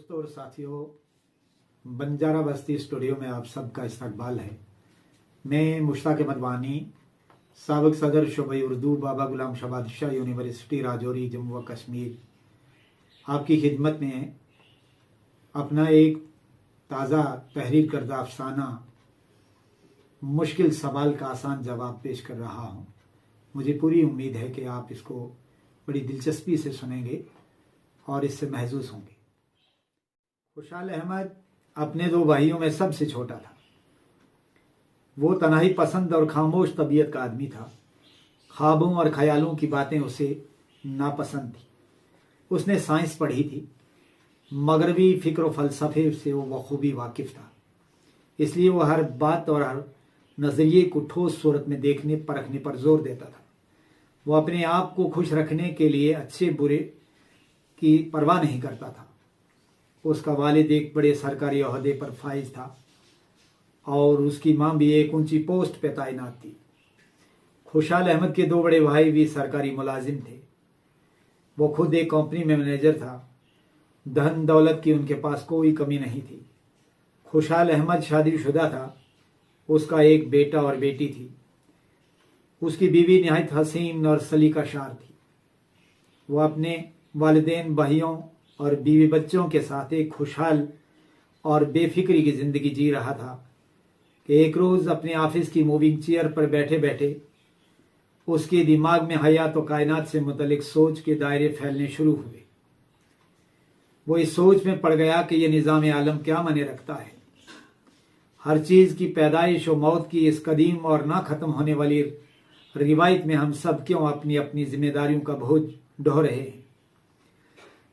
दोस्तों और साथियों, बंजारा बस्ती स्टूडियो में आप सबका इस्तकबाल है। मैं मुश्ताक अहमद वानी, साबिक सदर शुबे उर्दू बाबा गुलाम शाह बादशाह यूनिवर्सिटी राजौरी जम्मू व कश्मीर, आपकी खिदमत में अपना एक ताज़ा तहरीर करदा अफसाना मुश्किल सवाल का आसान जवाब पेश कर रहा हूँ। मुझे पूरी उम्मीद है कि आप इसको बड़ी दिलचस्पी से सुनेंगे और इससे महसूस होंगे। खुशहाल अहमद अपने दो भाइयों में सबसे छोटा था। वो तन्हाई पसंद और खामोश तबीयत का आदमी था। ख्वाबों और ख्यालों की बातें उसे नापसंद थी। उसने साइंस पढ़ी थी, मगरबी फ़िक्र व फ़लसफ़े से वो बखूबी वाकिफ़ था। इसलिए वो हर बात और हर नज़रिए को ठोस सूरत में देखने परखने पर जोर देता था। वो अपने आप को खुश रखने के लिए अच्छे बुरे की परवाह नहीं करता था। उसका वालिद एक बड़े सरकारी ओहदे पर फाइज था और उसकी माँ भी एक ऊंची पोस्ट पे तैनात थी। खुशहाल अहमद के दो बड़े भाई भी सरकारी मुलाजिम थे। वो खुद एक कंपनी में मैनेजर था। धन दौलत की उनके पास कोई कमी नहीं थी। खुशहाल अहमद शादीशुदा था। उसका एक बेटा और बेटी थी। उसकी बीवी निहायत हसीन और सलीका शार थी। वो अपने वालिदैन, भाइयों और बीवी बच्चों के साथ एक खुशहाल और बेफिक्री की जिंदगी जी रहा था कि एक रोज अपने ऑफिस की मूविंग चेयर पर बैठे बैठे उसके दिमाग में हयात और कायनात से मुतल्लिक सोच के दायरे फैलने शुरू हुए। वो इस सोच में पड़ गया कि यह निज़ाम आलम क्या माने रखता है। हर चीज की पैदाइश और मौत की इस कदीम और ना खत्म होने वाली रिवायत में हम सब क्यों अपनी अपनी जिम्मेदारियों का बोझ ढो रहे हैं।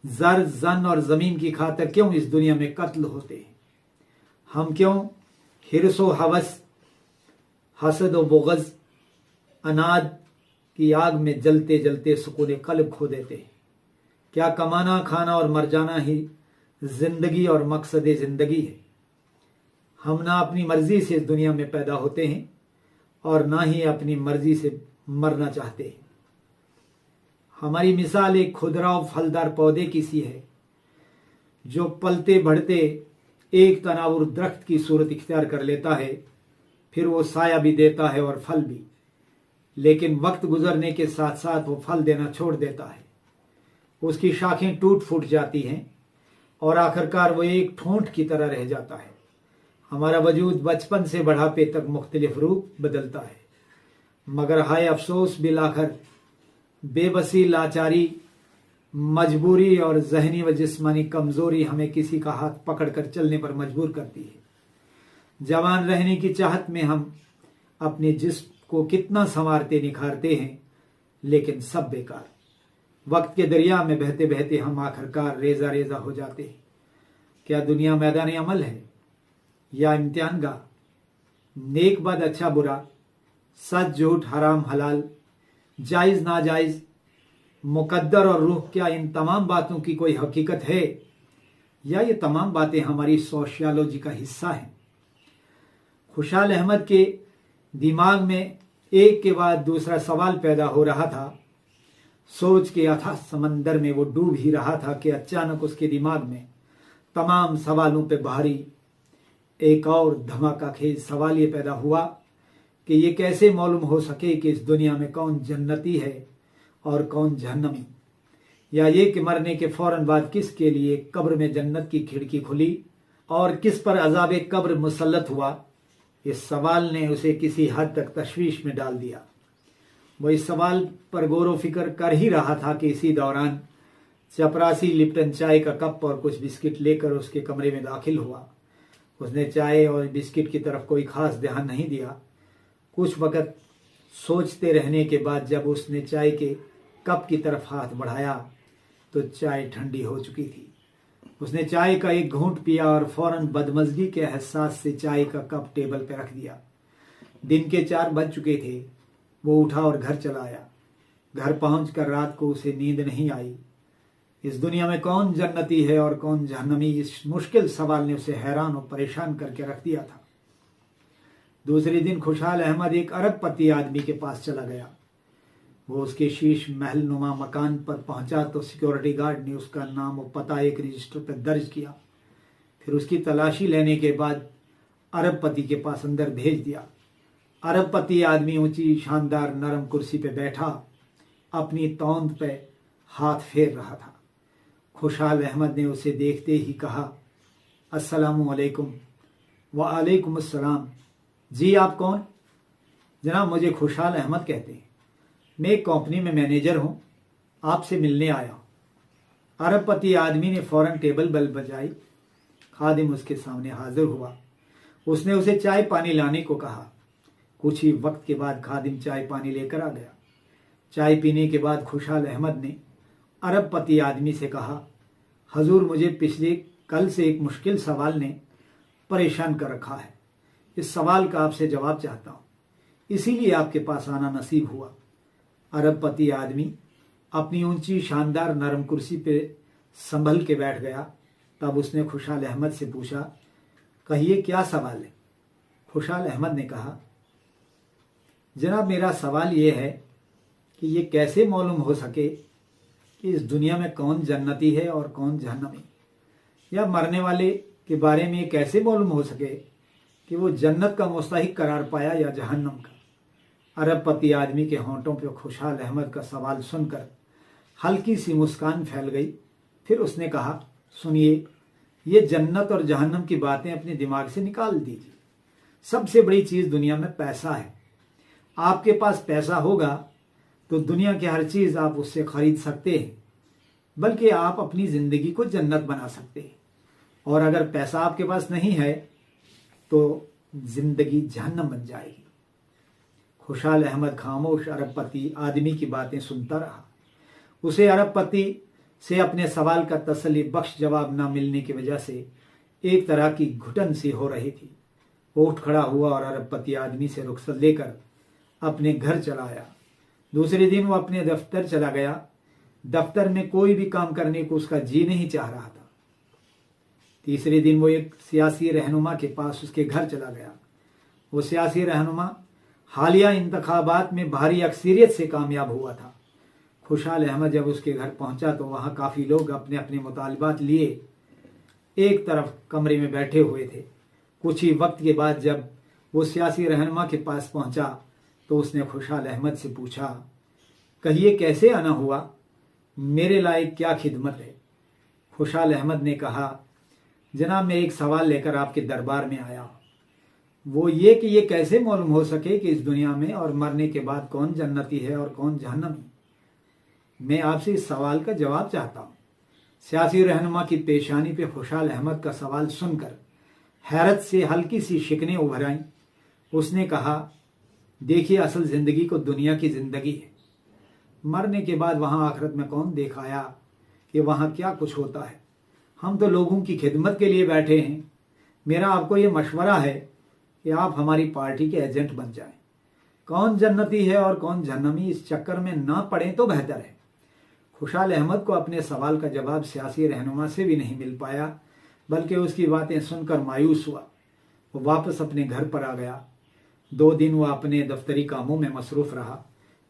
जर, जन और जमीन की खातिर क्यों इस दुनिया में कत्ल होते हैं। हम क्यों हिर्स व हवस, हसद व बुग़्ज़, अनाद की आग में जलते जलते सुकून कल्ब खो देते हैं। क्या कमाना, खाना और मर जाना ही जिंदगी और मकसद जिंदगी है। हम ना अपनी मर्जी से इस दुनिया में पैदा होते हैं और ना ही अपनी मर्जी से मरना चाहते हैं। हमारी मिसाल एक खुदरा और फलदार पौधे की सी है जो पलते बढ़ते एक तनावुर दरख्त की सूरत इख्तियार कर लेता है। फिर वो साया भी देता है और फल भी, लेकिन वक्त गुजरने के साथ साथ वो फल देना छोड़ देता है। उसकी शाखें टूट फूट जाती हैं और आखिरकार वो एक ठोंठ की तरह रह जाता है। हमारा वजूद बचपन से बढ़ापे तक मुख्तलिफ रूप बदलता है, मगर हाय अफसोस बिलाखिर बेबसी, लाचारी, मजबूरी और जहनी व जिस्मानी कमजोरी हमें किसी का हाथ पकड़कर चलने पर मजबूर करती है। जवान रहने की चाहत में हम अपने जिस्म को कितना संवारते निखारते हैं, लेकिन सब बेकार। वक्त के दरिया में बहते बहते हम आखिरकार रेजा रेजा हो जाते हैं। क्या दुनिया मैदान अमल है या इम्तिहान गाह? नेक बद, अच्छा बुरा, सच झूठ, हराम हलाल, जायज नाजायज, मुकद्दर और रूह, क्या इन तमाम बातों की कोई हकीकत है या ये तमाम बातें हमारी सोशियोलॉजी का हिस्सा हैं? खुशहाल अहमद के दिमाग में एक के बाद दूसरा सवाल पैदा हो रहा था। सोच के अथाह समंदर में वो डूब ही रहा था कि अचानक उसके दिमाग में तमाम सवालों पे भारी एक और धमाकाखेज सवाल ये पैदा हुआ कि ये कैसे मालूम हो सके कि इस दुनिया में कौन जन्नती है और कौन जहन्नमी, या ये कि मरने के फौरन बाद किसके लिए कब्र में जन्नत की खिड़की खुली और किस पर अजाब कब्र मुसल्लत हुआ। इस सवाल ने उसे किसी हद तक तशवीश में डाल दिया। वो इस सवाल पर गौर व फिक्र कर ही रहा था कि इसी दौरान चपरासी लिप्टन चाय का कप और कुछ बिस्किट लेकर उसके कमरे में दाखिल हुआ। उसने चाय और बिस्किट की तरफ कोई खास ध्यान नहीं दिया। कुछ वक़्त सोचते रहने के बाद जब उसने चाय के कप की तरफ हाथ बढ़ाया तो चाय ठंडी हो चुकी थी। उसने चाय का एक घूंट पिया और फौरन बदमज़गी के एहसास से चाय का कप टेबल पर रख दिया। दिन के 4 बज चुके थे। वो उठा और घर चला आया। घर पहुंचकर रात को उसे नींद नहीं आई। इस दुनिया में कौन जन्नती है और कौन जहन्नमी, इस मुश्किल सवाल ने उसे हैरान और परेशान करके रख दिया था। दूसरे दिन खुशहाल अहमद एक अरबपति आदमी के पास चला गया। वो उसके शीश महल नुमा मकान पर पहुंचा तो सिक्योरिटी गार्ड ने उसका नाम और पता एक रजिस्टर पर दर्ज किया। फिर उसकी तलाशी लेने के बाद अरबपति के पास अंदर भेज दिया। अरबपति आदमी ऊंची शानदार नरम कुर्सी पे बैठा अपनी तौंद पे हाथ फेर रहा था। खुशहाल अहमद ने उसे देखते ही कहा, अस्सलामु अलैकुम। वालेकुम अस्सलाम। जी आप कौन? जनाब मुझे खुशहाल अहमद कहते हैं, मैं एक कंपनी में मैनेजर हूं, आपसे मिलने आया हूं। अरबपति आदमी ने फौरन टेबल बेल बजाई। खादिम उसके सामने हाजिर हुआ। उसने उसे चाय पानी लाने को कहा। कुछ ही वक्त के बाद खादिम चाय पानी लेकर आ गया। चाय पीने के बाद खुशहाल अहमद ने अरबपति आदमी से कहा, हजूर मुझे पिछले कल से एक मुश्किल सवाल ने परेशान कर रखा है। इस सवाल का आपसे जवाब चाहता हूँ, इसीलिए आपके पास आना नसीब हुआ। अरबपति आदमी अपनी ऊंची शानदार नरम कुर्सी पे संभल के बैठ गया। तब उसने खुशहाल अहमद से पूछा, कहिए क्या सवाल है? खुशहाल अहमद ने कहा, जनाब मेरा सवाल ये है कि ये कैसे मालूम हो सके कि इस दुनिया में कौन जन्नती है और कौन जहन्नमी, या मरने वाले के बारे में ये कैसे मालूम हो सके कि वो जन्नत का मुस्तहिक करार पाया या जहन्नम का। अरबपति आदमी के होंठों पर खुशहाल अहमद का सवाल सुनकर हल्की सी मुस्कान फैल गई। फिर उसने कहा, सुनिए, ये जन्नत और जहन्नम की बातें अपने दिमाग से निकाल दीजिए। सबसे बड़ी चीज दुनिया में पैसा है। आपके पास पैसा होगा तो दुनिया की हर चीज आप उससे खरीद सकते हैं, बल्कि आप अपनी जिंदगी को जन्नत बना सकते हैं। और अगर पैसा आपके पास नहीं है तो जिंदगी जहन्नम बन जाएगी। खुशहाल अहमद खामोश अरबपति आदमी की बातें सुनता रहा। उसे अरबपति से अपने सवाल का तसल्ली बख्श जवाब न मिलने की वजह से एक तरह की घुटन सी हो रही थी। वो उठ खड़ा हुआ और अरबपति आदमी से रुखसत लेकर अपने घर चला आया। दूसरे दिन वो अपने दफ्तर चला गया। दफ्तर में कोई भी काम करने को उसका जी नहीं चाह रहा था। तीसरे दिन वो एक सियासी रहनुमा के पास उसके घर चला गया। वो सियासी रहनुमा हालिया इंतखाबात में भारी अक्सरियत से कामयाब हुआ था। खुशहाल अहमद जब उसके घर पहुंचा तो वहां काफी लोग अपने अपने मुतालबात लिए एक तरफ कमरे में बैठे हुए थे। कुछ ही वक्त के बाद जब वो सियासी रहनुमा के पास पहुंचा तो उसने खुशहाल अहमद से पूछा, कहिए कैसे आना हुआ, मेरे लायक क्या खिदमत है? खुशहाल अहमद ने कहा, जनाब मैं एक सवाल लेकर आपके दरबार में आया। वो ये कि ये कैसे मालूम हो सके कि इस दुनिया में और मरने के बाद कौन जन्नती है और कौन जहन्नमी। मैं आपसे इस सवाल का जवाब चाहता हूँ। सियासी रहनुमा की पेशानी पे खुशहाल अहमद का सवाल सुनकर हैरत से हल्की सी शिकनें उभर आईं। उसने कहा, देखिए असल जिंदगी को दुनिया की जिंदगी है। मरने के बाद वहां आखिरत में कौन देखाया कि वहां क्या कुछ होता है। हम तो लोगों की खिदमत के लिए बैठे हैं। मेरा आपको ये मशवरा है कि आप हमारी पार्टी के एजेंट बन जाएं। कौन जन्नती है और कौन जहन्नमी, इस चक्कर में ना पड़े तो बेहतर है। खुशहाल अहमद को अपने सवाल का जवाब सियासी रहनुमा से भी नहीं मिल पाया, बल्कि उसकी बातें सुनकर मायूस हुआ। वो वापस अपने घर पर आ गया। 2 दिन वो अपने दफ्तरी कामों में मसरूफ रहा,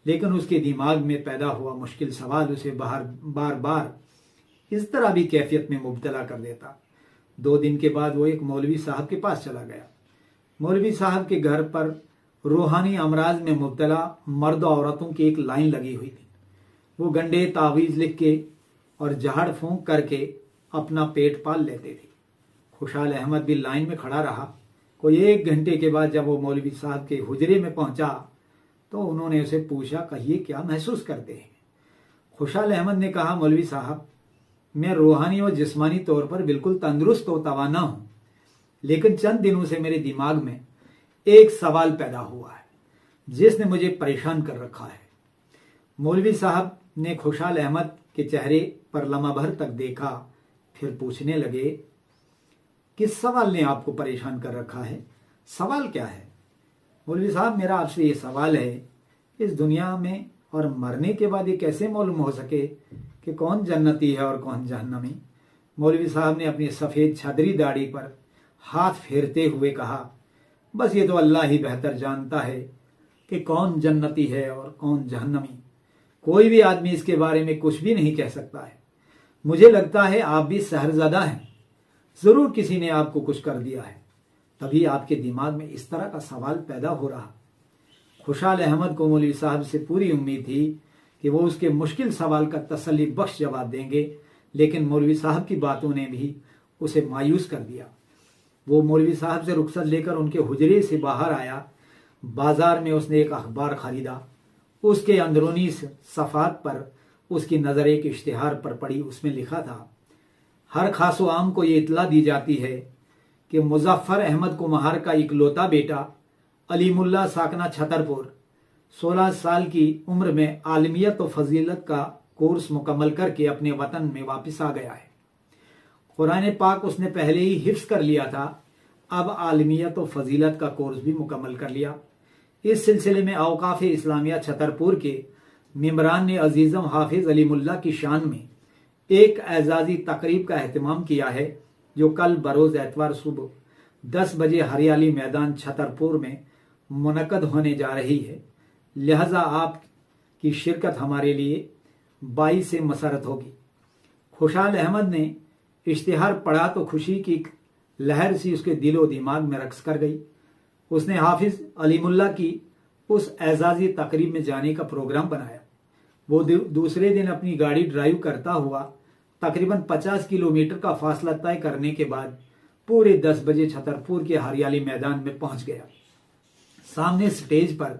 लेकिन उसके दिमाग में पैदा हुआ मुश्किल सवाल उसे बार बार इस तरह भी कैफियत में मुब्तला कर देता। 2 दिन के बाद वो एक मौलवी साहब के पास चला गया। मौलवी साहब के घर पर रूहानी अमराज में मुब्तला मर्द औरतों की एक लाइन लगी हुई थी। वो गंडे तावीज़ लिख के और झाड़ फूंक करके अपना पेट पाल लेते थे। खुशहाल अहमद भी लाइन में खड़ा रहा। कोई 1 घंटे के बाद जब वो मौलवी साहब के हुजरे में पहुंचा तो उन्होंने उसे पूछा, कहिए क्या महसूस करते हैं? खुशहाल अहमद ने कहा, मौलवी साहब मैं रूहानी और जिस्मानी तौर पर बिल्कुल तंदुरुस्त और तवाना हूं, लेकिन चंद दिनों से मेरे दिमाग में एक सवाल पैदा हुआ है जिसने मुझे परेशान कर रखा है। मौलवी साहब ने खुशहाल अहमद के चेहरे पर लम्हा भर तक देखा, फिर पूछने लगे, किस सवाल ने आपको परेशान कर रखा है? सवाल क्या है? मौलवी साहब मेरा आपसे ये सवाल है, इस दुनिया में और मरने के बाद ये कैसे मालूम हो सके कि कौन जन्नती है और कौन जहन्नमी? मौलवी साहब ने अपनी सफ़ेद छदरी दाढ़ी पर हाथ फेरते हुए कहा, बस ये तो अल्लाह ही बेहतर जानता है कि कौन जन्नती है और कौन जहन्नमी। कोई भी आदमी इसके बारे में कुछ भी नहीं कह सकता है। मुझे लगता है आप भी सहरज़दा हैं, जरूर किसी ने आपको कुछ कर दिया है, तभी आपके दिमाग में इस तरह का सवाल पैदा हो रहा। खुशहाल अहमद को मौलवी साहब से पूरी उम्मीद थी कि वो उसके मुश्किल सवाल का तसल्ली बख्श जवाब देंगे, लेकिन मौलवी साहब की बातों ने भी उसे मायूस कर दिया। वो मौलवी साहब से रुखसत लेकर उनके हुजरे से बाहर आया। बाजार में उसने एक अखबार खरीदा। उसके अंदरूनी सफ़ात पर उसकी नज़र एक इश्तिहार पर पड़ी। उसमें लिखा था, हर खासो आम को ये इतला दी जाती है कि मुजफ्फर अहमद कुम्हार का इकलौता बेटा अलीमुल्ला साकना छतरपुर 16 साल की उम्र में आलमियत व फजीलत का कोर्स मुकम्मल करके अपने वतन में वापस आ गया है। कुरान पाक उसने पहले ही हिफ्स कर लिया था, अब आलमियत व फजीलत का कोर्स भी मुकम्मल कर लिया। इस सिलसिले में औकाफ इस्लामिया छतरपुर के मेम्बरान ने अजीज़म हाफिज अलीमुल्ला की शान में एक एजाजी तकरीब का एहतमाम किया है, जो कल बरोज़ एतवार सुबह 10 बजे हरियाली मैदान छतरपुर में मुनक़द होने जा रही है। लिहाजा आपकी शिरकत हमारे लिए बाइस मसरत होगी। खुशहाल अहमद ने इश्तिहार पढ़ा तो खुशी की लहर सी उसके दिलो दिमाग में रक्स कर गई। उसने हाफिज अलीमुल्ला की उस एजाजी तकरीब में जाने का प्रोग्राम बनाया। वो दूसरे दिन अपनी गाड़ी ड्राइव करता हुआ तकरीबन 50 किलोमीटर का फासला तय करने के बाद पूरे 10 बजे छतरपुर के हरियाली मैदान में पहुंच गया। सामने स्टेज पर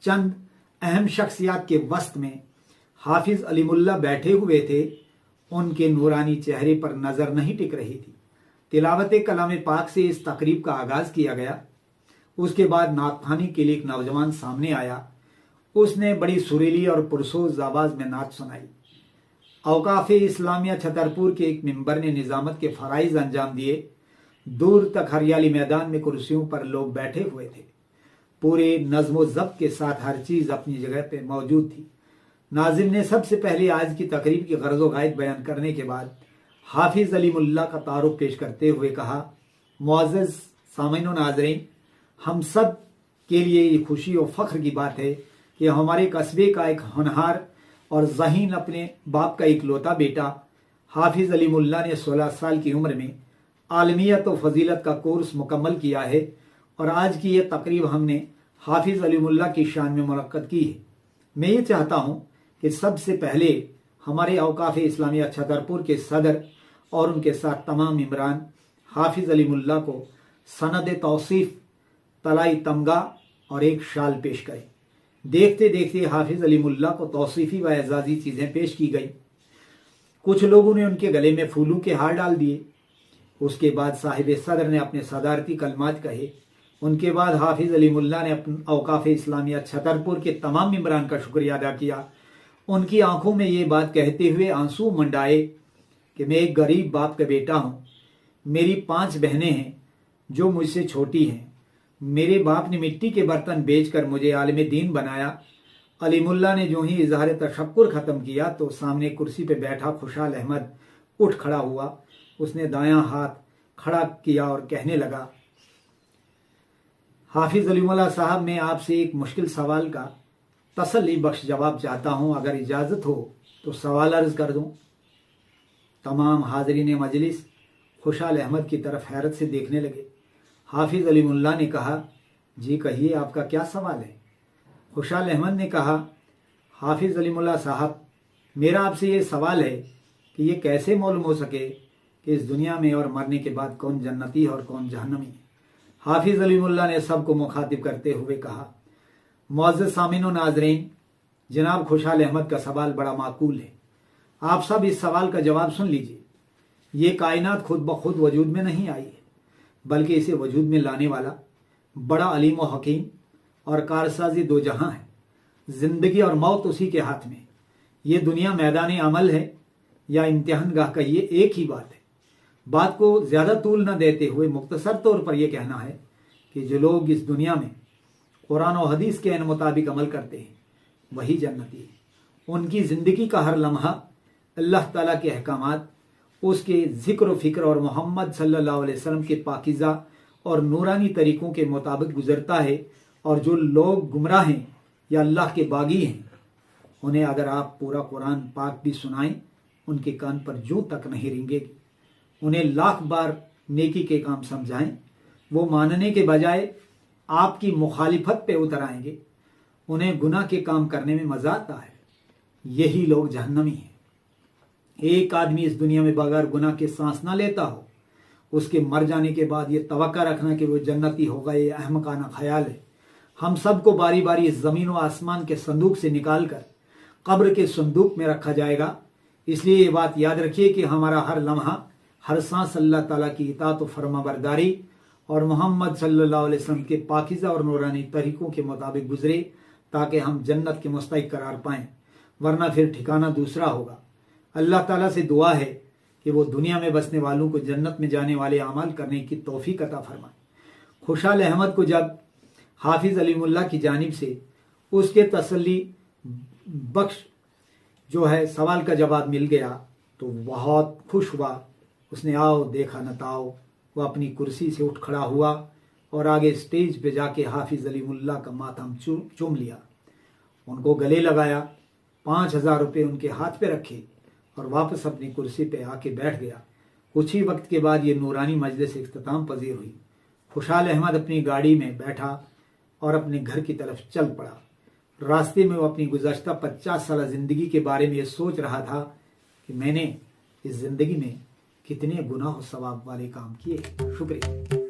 चंद अहम शख्सियात के वस्त में हाफिज अलीमुल्ला बैठे हुए थे। उनके नूरानी चेहरे पर नजर नहीं टिक रही थी। तिलावत कलाम पाक से इस तकरीब का आगाज किया गया। उसके बाद नात ख़वानी के लिए एक नौजवान सामने आया। उसने बड़ी सुरीली और पुरसोज आवाज में नात सुनाई। औकाफ इस्लामिया छतरपुर के एक मेंबर ने निजामत के फराइज अंजाम दिए। दूर तक हरियाली मैदान में कुर्सियों पर लोग बैठे हुए थे। पूरे नज़्म ज़ब्त के साथ हर चीज अपनी जगह पे मौजूद थी। नाज़िम ने सबसे पहले आज की तकरीब की गर्ज़ो गायत बयान करने के बाद हाफिज अलीमुल्ला का तारुफ पेश करते हुए कहा, मुअज़्ज़ज़ सामीन व नाज़रीन, हम सब के लिए ये खुशी और फख्र की बात है कि हमारे कस्बे का एक होनहार और ज़हीन अपने बाप का इकलौता बेटा हाफिज अलीमुल्ला ने 16 साल की उम्र में आलमियत व फजीलत का कोर्स मुकम्मल किया है और आज की ये तकरीब हमने हाफिज अलीमुल्ला की शान में मुनक्कद की है। मैं ये चाहता हूँ कि सबसे पहले हमारे औकाफ इस्लामिया छतरपुर के सदर और उनके साथ तमाम इमरान हाफिज अलीमुल्ला को सनद तौसीफ, तलाई तमगा और एक शाल पेश करें। देखते देखते हाफिज अलीमुल्ला को तौसीफी व एजाजी चीज़ें पेश की गई। कुछ लोगों ने उनके गले में फूलों के हार डाल दिए। उसके बाद साहिब सदर ने अपने सदारती कलमात कहे। उनके बाद हाफिज अलीमुल्ला ने अपने औकाफ इस्लामिया छतरपुर के तमाम इमरान का शुक्रिया अदा किया। उनकी आंखों में ये बात कहते हुए आंसू मंडाए कि मैं एक गरीब बाप का बेटा हूँ। मेरी 5 बहनें हैं जो मुझसे छोटी हैं। मेरे बाप ने मिट्टी के बर्तन बेचकर मुझे आलिम दीन बनाया। अलीमुल्ला ने जो ही इजहार तशक्कुर ख़त्म किया तो सामने कुर्सी पे बैठा खुशहाल अहमद उठ खड़ा हुआ। उसने दायां हाथ खड़ा किया और कहने लगा, हाफिज अलीमुल्ला साहब, मैं आपसे एक मुश्किल सवाल का तसल्ली बख्श जवाब चाहता हूँ। अगर इजाज़त हो तो सवाल अर्ज कर दूँ। तमाम हाज़रीन मजलिस खुशहाल अहमद की तरफ हैरत से देखने लगे। हाफिज अलीमुल्ला ने कहा, जी कहिए, आपका क्या सवाल है? खुशहाल अहमद ने कहा, हाफिज अलीमुल्ला साहब, मेरा आपसे ये सवाल है कि ये कैसे मालूम हो सके कि इस दुनिया में और मरने के बाद कौन जन्नती है और कौन जहन्नमी है? हाफिज अलीमुल्ला ने सबको मुखातिब करते हुए कहा, मुअज़्ज़ज़ सामीन व नाज़रीन, जनाब खुशहाल अहमद का सवाल बड़ा माकूल है। आप सब इस सवाल का जवाब सुन लीजिए। ये कायनात खुद ब खुद वजूद में नहीं आई है, बल्कि इसे वजूद में लाने वाला बड़ा अलीम व हकीम और कारसाजी दो जहां है। जिंदगी और मौत उसी के हाथ में। ये दुनिया मैदान अमल है या इम्तिहान गाह का, ये एक ही बात है। बात को ज़्यादा तूल न देते हुए मुख्तसर तौर पर यह कहना है कि जो लोग इस दुनिया में कुरान और हदीस के मुताबिक अमल करते हैं वही जन्नती है। उनकी ज़िंदगी का हर लम्हा अल्लाह ताला के अहकामात, उसके ज़िक्र व फ़िक्र और मोहम्मद सल्लल्लाहु अलैहि वसल्लम के पाकीज़ा और नूरानी तरीक़ों के मुताबिक गुजरता है। और जो लोग गुमराह हैं या अल्लाह के बागी हैं, उन्हें अगर आप पूरा कुरान पाक भी सुनाएं, उनके कान पर जूं तक नहीं रेंगेगी। उन्हें लाख बार नेकी के काम समझाएं, वो मानने के बजाय आपकी मुखालिफत पे उतर आएंगे। उन्हें गुनाह के काम करने में मजा आता है। यही लोग जहन्नमी हैं। एक आदमी इस दुनिया में बगैर गुनाह के सांस ना लेता हो, उसके मर जाने के बाद ये तवक्का रखना कि वो जन्नती होगा, ये अहमकाना ख्याल है। हम सबको बारी बारी इस जमीन व आसमान के संदूक से निकालकर कब्र के संदूक में रखा जाएगा। इसलिए ये बात याद रखिए कि हमारा हर लम्हा, हर सांस अल्लाह ताला की इताअत व फरमाबरदारी और मोहम्मद सल्लल्लाहु अलैहि वसल्लम के पाकीज़ा और नूरानी तरीकों के मुताबिक गुजरे, ताकि हम जन्नत के मुस्तहिक करार पाएं, वरना फिर ठिकाना दूसरा होगा। अल्लाह ताला से दुआ है कि वो दुनिया में बसने वालों को जन्नत में जाने वाले अमाल करने की तौफीक अता फरमाए। खुशहाल अहमद को जब हाफिज अलीमुल्ला की जानिब से उसके तसल्ली बख्श जो है सवाल का जवाब मिल गया तो बहुत खुश हुआ। उसने आओ देखा न ताओ, वह अपनी कुर्सी से उठ खड़ा हुआ और आगे स्टेज पे जाके हाफिज अलीमुल्ला का माथम चूम लिया, उनको गले लगाया, 5,000 रुपये उनके हाथ पे रखे और वापस अपनी कुर्सी पे आके बैठ गया। कुछ ही वक्त के बाद ये नूरानी मजलिस इख्तिताम पजीर हुई। खुशहाल अहमद अपनी गाड़ी में बैठा और अपने घर की तरफ चल पड़ा। रास्ते में वो अपनी गुज़श्ता 50 साल जिंदगी के बारे में ये सोच रहा था कि मैंने इस जिंदगी में कितने गुनाह और सवाब वाले काम किए। शुक्रिया।